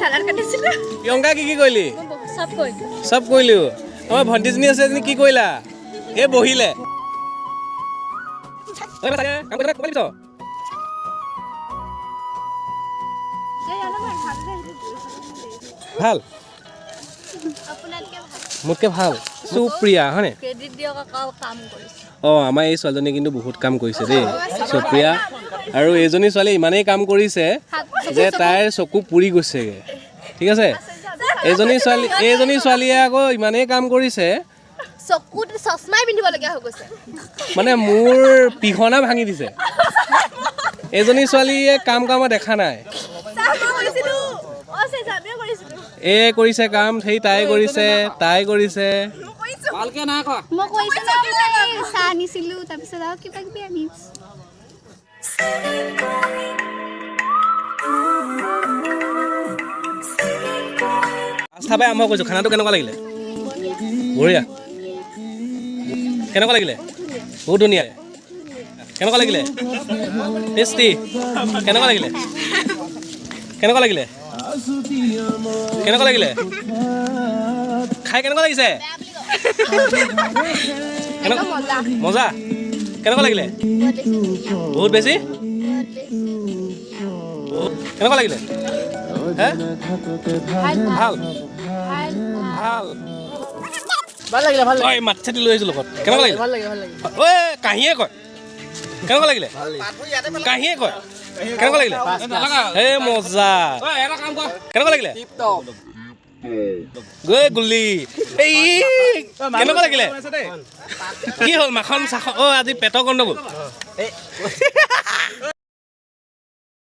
salad কাটিছিলো Priyanka কি কৰিলি সব কৰিলো চব কৰিলি আমাৰ ভণ্টিজনী আছে এজনী কি কৰিলা এই বহিলে ভাল মোতকৈ ভাল সুপ্ৰিয়া হয়নে ক্ৰেডিট দিয়ক কাম কৰিছে অঁ আমাৰ এই ছোৱালীজনীয়ে কিন্তু বহুত কাম কৰিছে দেই সুপ্ৰিয়া আৰু এইজনী ছোৱালী ইমানেই কাম কৰিছে যে তাইৰ চকু পুৰি গৈছেগৈ ঠিক আছে এইজনী ছোৱালীয়ে আকৌ ইমানেই কাম কৰিছে চকুত চশমাই পিন্ধিবলগীয়া হৈ গৈছে মানে মোৰ পিহনা ভাঙি দিছে এইজনী ছোৱালীয়ে কাম মই দেখা নাই এই কৰিছে কাম সেই তাই কৰিছে ভালকে না কোৱা মই কৈছো চাহ আনিছিলো তাৰপিছত আৰু কিবা কিবি আনিছো আস্থা পাই আৰম্ভ কৰিছোঁ খানাটো কেনেকুৱা লাগিলে বঢ়িয়া কেনেকুৱা লাগিলে বহুত ধুনীয়া কেনেকুৱা লাগিলে টেষ্টি কেনেকুৱা লাগিলে খাই কেনেকুৱা লাগিছে মজা কেনেকুৱা লাগিলে বহুত বেছি কেনেকুৱা লাগিলে হে ভাল ঐ মাত চাতি লৈ আহিছোঁ লগত কেনেকুৱা লাগিলে ঐ কাহিয়ে কয় কেনেকুৱা লাগিলে কেনেকুৱা লাগিলে এই মজা কেনেকুৱা লাগিলে গৈ গুলি এই কেনেকুৱা লাগিলে কি হ'ল মাখন চাখন আজি পেটৰ গণ্ডগোল